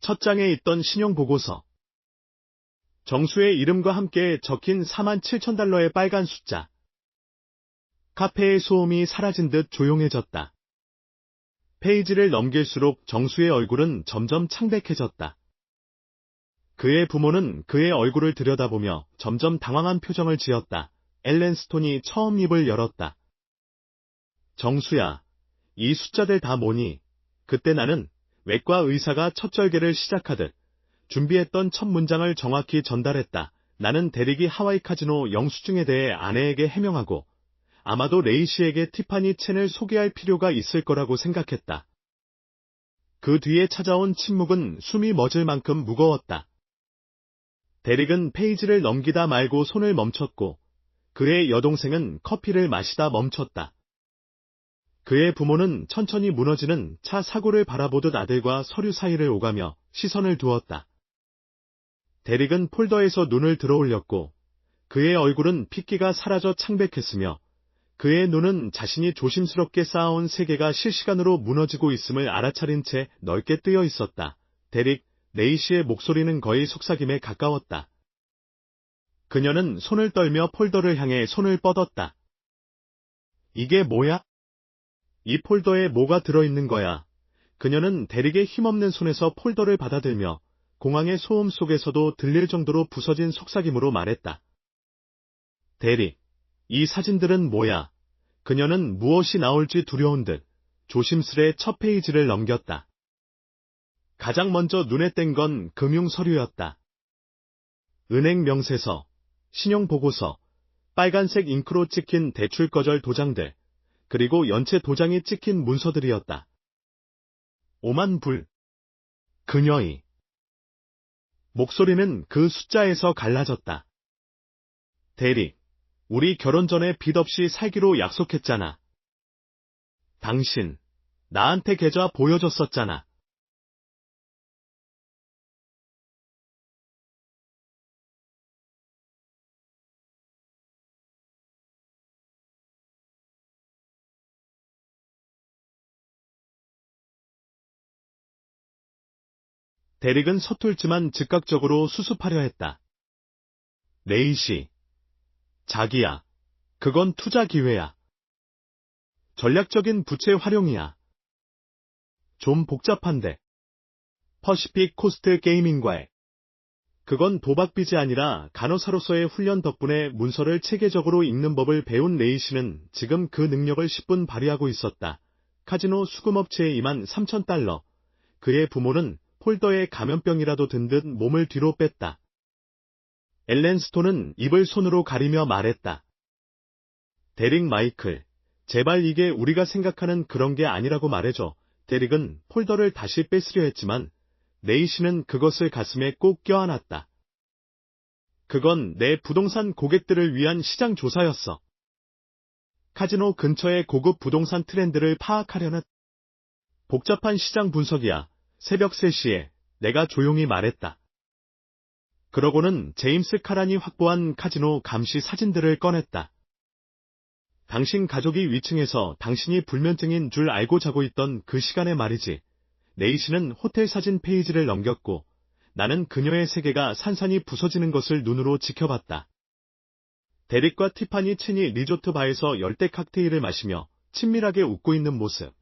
첫 장에 있던 신용보고서. 정수의 이름과 함께 적힌 47,000달러의 빨간 숫자. 카페의 소음이 사라진 듯 조용해졌다. 페이지를 넘길수록 정수의 얼굴은 점점 창백해졌다. 그의 부모는 그의 얼굴을 들여다보며 점점 당황한 표정을 지었다. 엘렌 스톤이 처음 입을 열었다. 정수야, 이 숫자들 다 뭐니? 그때 나는 외과 의사가 첫 절개를 시작하듯 준비했던 첫 문장을 정확히 전달했다. 나는 대리기 하와이 카지노 영수증에 대해 아내에게 해명하고 아마도 레이 씨에게 티파니 첸을 소개할 필요가 있을 거라고 생각했다. 그 뒤에 찾아온 침묵은 숨이 멎을 만큼 무거웠다. 대릭은 페이지를 넘기다 말고 손을 멈췄고 그의 여동생은 커피를 마시다 멈췄다. 그의 부모는 천천히 무너지는 차 사고를 바라보듯 아들과 서류 사이를 오가며 시선을 두었다. 대릭은 폴더에서 눈을 들어올렸고 그의 얼굴은 핏기가 사라져 창백했으며 그의 눈은 자신이 조심스럽게 쌓아온 세계가 실시간으로 무너지고 있음을 알아차린 채 넓게 뜨여 있었다. 대릭, 레이 씨의 목소리는 거의 속삭임에 가까웠다. 그녀는 손을 떨며 폴더를 향해 손을 뻗었다. 이게 뭐야? 이 폴더에 뭐가 들어있는 거야? 그녀는 대릭의 힘없는 손에서 폴더를 받아들며 공항의 소음 속에서도 들릴 정도로 부서진 속삭임으로 말했다. 대릭, 이 사진들은 뭐야? 그녀는 무엇이 나올지 두려운 듯 조심스레 첫 페이지를 넘겼다. 가장 먼저 눈에 띈 건 금융 서류였다. 은행 명세서, 신용보고서, 빨간색 잉크로 찍힌 대출 거절 도장들, 그리고 연체 도장이 찍힌 문서들이었다. 5만 불. 그녀의 목소리는 그 숫자에서 갈라졌다. 대릭, 우리 결혼 전에 빚 없이 살기로 약속했잖아. 당신, 나한테 계좌 보여줬었잖아. 대릭은 서툴지만 즉각적으로 수습하려 했다. 레이 씨. 자기야. 그건 투자 기회야. 전략적인 부채 활용이야. 좀 복잡한데. 퍼시픽 코스트 게이밍과의. 그건 도박빚이 아니라 간호사로서의 훈련 덕분에 문서를 체계적으로 읽는 법을 배운 레이 씨는 지금 그 능력을 10분 발휘하고 있었다. 카지노 수금업체에 임한 3,000달러. 그의 부모는 폴더에 감염병이라도 든 듯 몸을 뒤로 뺐다. 엘렌 스톤은 입을 손으로 가리며 말했다. 대릭 마이클, 제발 이게 우리가 생각하는 그런 게 아니라고 말해줘. 대릭은 폴더를 다시 뺏으려 했지만 레이 씨는 그것을 가슴에 꼭 껴안았다. 그건 내 부동산 고객들을 위한 시장 조사였어. 카지노 근처의 고급 부동산 트렌드를 파악하려는 복잡한 시장 분석이야. 새벽 3시에 내가 조용히 말했다. 그러고는 제임스 카란이 확보한 카지노 감시 사진들을 꺼냈다. 당신 가족이 위층에서 당신이 불면증인 줄 알고 자고 있던 그 시간에 말이지. 레이 씨는 호텔 사진 페이지를 넘겼고 나는 그녀의 세계가 산산이 부서지는 것을 눈으로 지켜봤다. 데릭과 티파니 첸이 리조트 바에서 열대 칵테일을 마시며 친밀하게 웃고 있는 모습.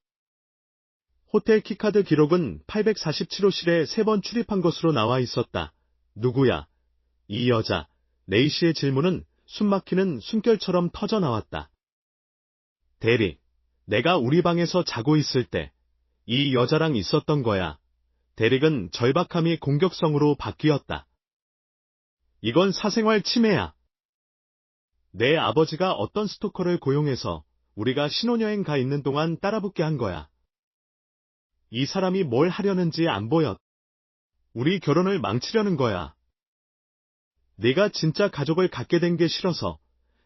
호텔 키카드 기록은 847호실에 3번 출입한 것으로 나와 있었다. 누구야? 이 여자. 레이 씨의 질문은 숨막히는 숨결처럼 터져 나왔다. 대리, 내가 우리 방에서 자고 있을 때 이 여자랑 있었던 거야. 대릭은 절박함이 공격성으로 바뀌었다. 이건 사생활 침해야. 내 아버지가 어떤 스토커를 고용해서 우리가 신혼여행 가 있는 동안 따라붙게 한 거야. 이 사람이 뭘 하려는지 안 보여. 우리 결혼을 망치려는 거야. 내가 진짜 가족을 갖게 된 게 싫어서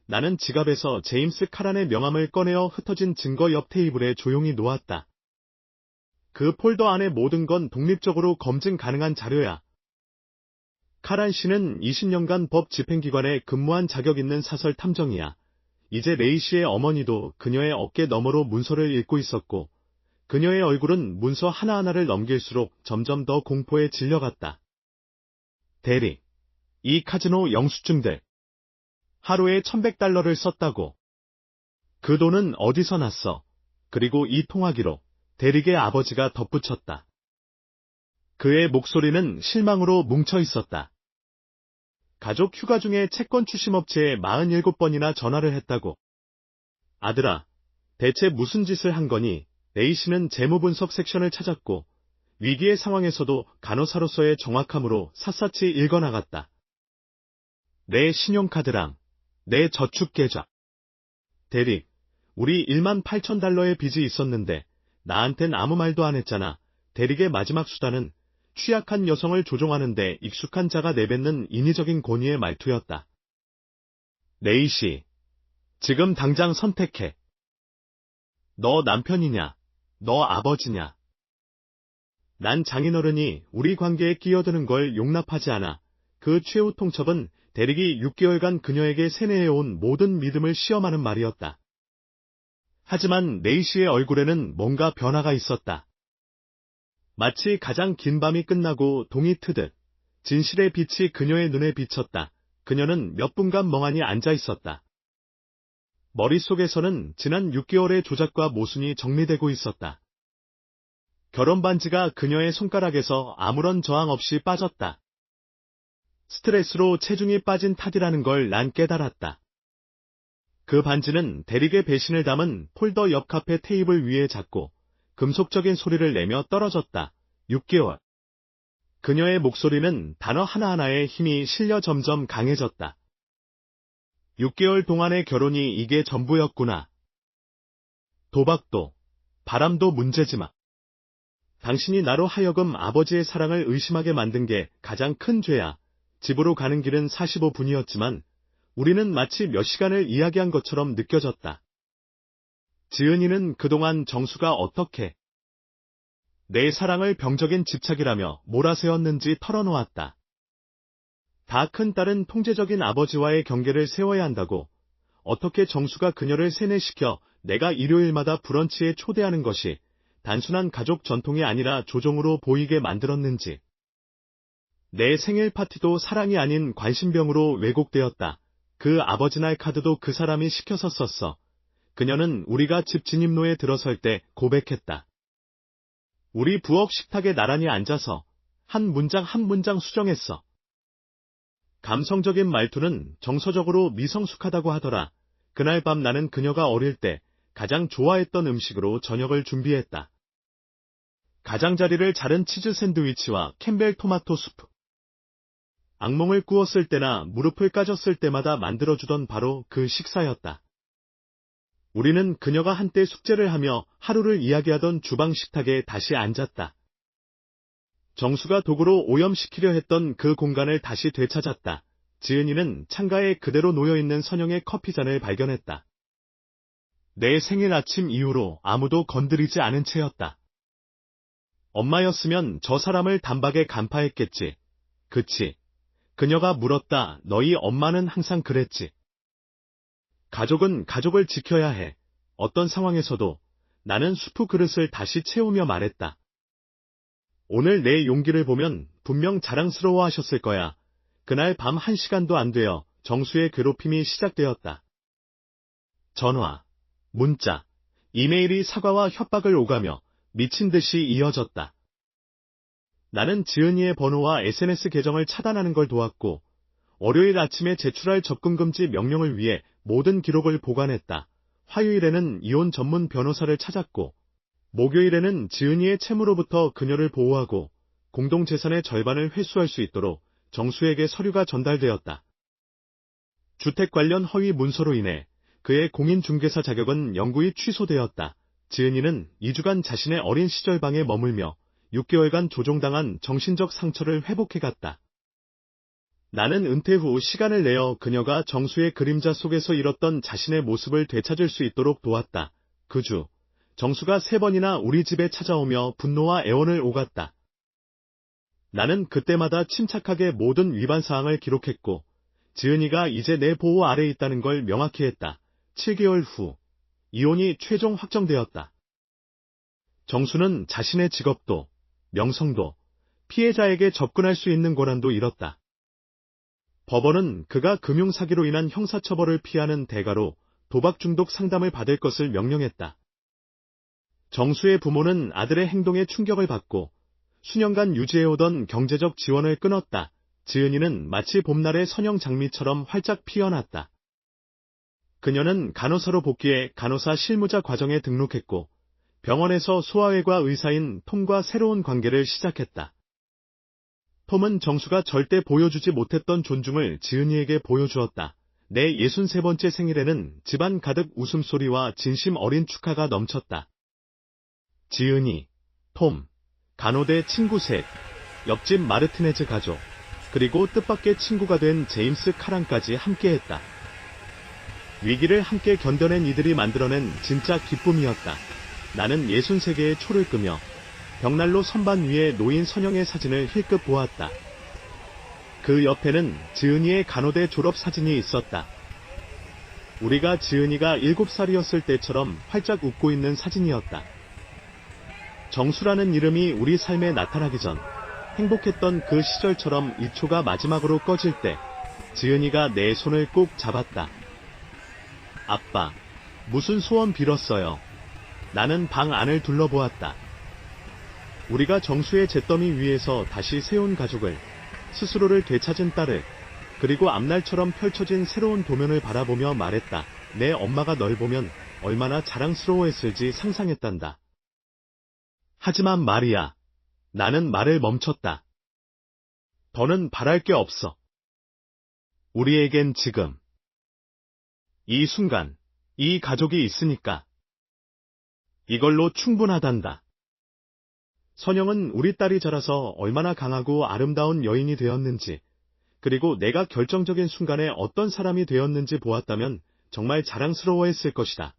나는 지갑에서 제임스 카란의 명함을 꺼내어 흩어진 증거 옆 테이블에 조용히 놓았다. 그 폴더 안의 모든 건 독립적으로 검증 가능한 자료야. 카란 씨는 20년간 법 집행기관에 근무한 자격 있는 사설 탐정이야. 이제 레이 씨의 어머니도 그녀의 어깨 너머로 문서를 읽고 있었고, 그녀의 얼굴은 문서 하나하나를 넘길수록 점점 더 공포에 질려갔다. 대리, 이 카지노 영수증들. 하루에 $1,100를 썼다고. 그 돈은 어디서 났어? 그리고 이 통화기록, 대릭의 아버지가 덧붙였다. 그의 목소리는 실망으로 뭉쳐 있었다. 가족 휴가 중에 채권 추심업체에 47번이나 전화를 했다고. 아들아, 대체 무슨 짓을 한 거니? 레이 씨는 재무분석 섹션을 찾았고, 위기의 상황에서도 간호사로서의 정확함으로 샅샅이 읽어나갔다. 내 신용카드랑, 내 저축계좌. 대릭, 우리 $18,000의 빚이 있었는데, 나한텐 아무 말도 안 했잖아. 대릭의 마지막 수단은 취약한 여성을 조종하는데 익숙한 자가 내뱉는 인위적인 권위의 말투였다. 레이 씨, 지금 당장 선택해. 너 남편이냐? 너 아버지냐? 난 장인어른이 우리 관계에 끼어드는 걸 용납하지 않아. 그 최후 통첩은 대릭이 6개월간 그녀에게 세뇌해온 모든 믿음을 시험하는 말이었다. 하지만 레이 씨의 얼굴에는 뭔가 변화가 있었다. 마치 가장 긴 밤이 끝나고 동이 트듯 진실의 빛이 그녀의 눈에 비쳤다. 그녀는 몇 분간 멍하니 앉아 있었다. 머릿속에서는 지난 6개월의 조작과 모순이 정리되고 있었다. 결혼 반지가 그녀의 손가락에서 아무런 저항 없이 빠졌다. 스트레스로 체중이 빠진 탓이라는 걸 난 깨달았다. 그 반지는 대릭의 배신을 담은 폴더 옆 카페 테이블 위에 닿고 금속적인 소리를 내며 떨어졌다. 6개월. 그녀의 목소리는 단어 하나하나에 힘이 실려 점점 강해졌다. 6개월 동안의 결혼이 이게 전부였구나. 도박도, 바람도 문제지만 당신이 나로 하여금 아버지의 사랑을 의심하게 만든 게 가장 큰 죄야. 집으로 가는 길은 45분이었지만 우리는 마치 몇 시간을 이야기한 것처럼 느껴졌다. 지은이는 그동안 정수가 어떻게 내 사랑을 병적인 집착이라며 몰아세웠는지 털어놓았다. 다 큰 딸은 통제적인 아버지와의 경계를 세워야 한다고. 어떻게 정수가 그녀를 세뇌시켜 내가 일요일마다 브런치에 초대하는 것이 단순한 가족 전통이 아니라 조종으로 보이게 만들었는지. 내 생일 파티도 사랑이 아닌 관심병으로 왜곡되었다. 그 아버지 날 카드도 그 사람이 시켜서 썼어. 그녀는 우리가 집 진입로에 들어설 때 고백했다. 우리 부엌 식탁에 나란히 앉아서 한 문장 한 문장 수정했어. 감성적인 말투는 정서적으로 미성숙하다고 하더라. 그날 밤 나는 그녀가 어릴 때 가장 좋아했던 음식으로 저녁을 준비했다. 가장자리를 자른 치즈 샌드위치와 캠벨 토마토 수프. 악몽을 꾸었을 때나 무릎을 까졌을 때마다 만들어주던 바로 그 식사였다. 우리는 그녀가 한때 숙제를 하며 하루를 이야기하던 주방 식탁에 다시 앉았다. 정수가 도구로 오염시키려 했던 그 공간을 다시 되찾았다. 지은이는 창가에 그대로 놓여있는 선영의 커피잔을 발견했다. 내 생일 아침 이후로 아무도 건드리지 않은 채였다. 엄마였으면 저 사람을 단박에 간파했겠지. 그치? 그녀가 물었다. 너희 엄마는 항상 그랬지. 가족은 가족을 지켜야 해. 어떤 상황에서도. 나는 수프 그릇을 다시 채우며 말했다. 오늘 내 용기를 보면 분명 자랑스러워하셨을 거야. 그날 밤 1시간도 안 되어 정수의 괴롭힘이 시작되었다. 전화, 문자, 이메일이 사과와 협박을 오가며 미친 듯이 이어졌다. 나는 지은이의 번호와 SNS 계정을 차단하는 걸 도왔고, 월요일 아침에 제출할 접근금지 명령을 위해 모든 기록을 보관했다. 화요일에는 이혼 전문 변호사를 찾았고, 목요일에는 지은이의 채무로부터 그녀를 보호하고 공동재산의 절반을 회수할 수 있도록 정수에게 서류가 전달되었다. 주택 관련 허위 문서로 인해 그의 공인중개사 자격은 영구히 취소되었다. 지은이는 2주간 자신의 어린 시절 방에 머물며 6개월간 조종당한 정신적 상처를 회복해갔다. 나는 은퇴 후 시간을 내어 그녀가 정수의 그림자 속에서 잃었던 자신의 모습을 되찾을 수 있도록 도왔다. 그 주, 정수가 3번이나 우리 집에 찾아오며 분노와 애원을 오갔다. 나는 그때마다 침착하게 모든 위반 사항을 기록했고, 지은이가 이제 내 보호 아래 있다는 걸 명확히 했다. 7개월 후, 이혼이 최종 확정되었다. 정수는 자신의 직업도, 명성도, 피해자에게 접근할 수 있는 권한도 잃었다. 법원은 그가 금융사기로 인한 형사처벌을 피하는 대가로 도박 중독 상담을 받을 것을 명령했다. 정수의 부모는 아들의 행동에 충격을 받고 수년간 유지해오던 경제적 지원을 끊었다. 지은이는 마치 봄날의 선영 장미처럼 활짝 피어났다. 그녀는 간호사로 복귀해 간호사 실무자 과정에 등록했고 병원에서 소아외과 의사인 톰과 새로운 관계를 시작했다. 톰은 정수가 절대 보여주지 못했던 존중을 지은이에게 보여주었다. 내 63번째 생일에는 집안 가득 웃음소리와 진심 어린 축하가 넘쳤다. 지은이, 톰, 간호대 친구 셋, 옆집 마르티네즈 가족, 그리고 뜻밖의 친구가 된 제임스 카란까지 함께했다. 위기를 함께 견뎌낸 이들이 만들어낸 진짜 기쁨이었다. 나는 63개의 초를 끄며 벽난로 선반 위에 놓인 선영의 사진을 힐끗 보았다. 그 옆에는 지은이의 간호대 졸업 사진이 있었다. 우리가 지은이가 7살이었을 때처럼 활짝 웃고 있는 사진이었다. 정수라는 이름이 우리 삶에 나타나기 전 행복했던 그 시절처럼 이 초가 마지막으로 꺼질 때 지은이가 내 손을 꼭 잡았다. 아빠, 무슨 소원 빌었어요? 나는 방 안을 둘러보았다. 우리가 정수의 잿더미 위에서 다시 세운 가족을, 스스로를 되찾은 딸을, 그리고 앞날처럼 펼쳐진 새로운 도면을 바라보며 말했다. 내 엄마가 널 보면 얼마나 자랑스러워했을지 상상했단다. 하지만 마리아, 나는 말을 멈췄다. 더는 바랄 게 없어. 우리에겐 지금, 이 순간, 이 가족이 있으니까. 이걸로 충분하단다. 선영은 우리 딸이 자라서 얼마나 강하고 아름다운 여인이 되었는지, 그리고 내가 결정적인 순간에 어떤 사람이 되었는지 보았다면 정말 자랑스러워했을 것이다.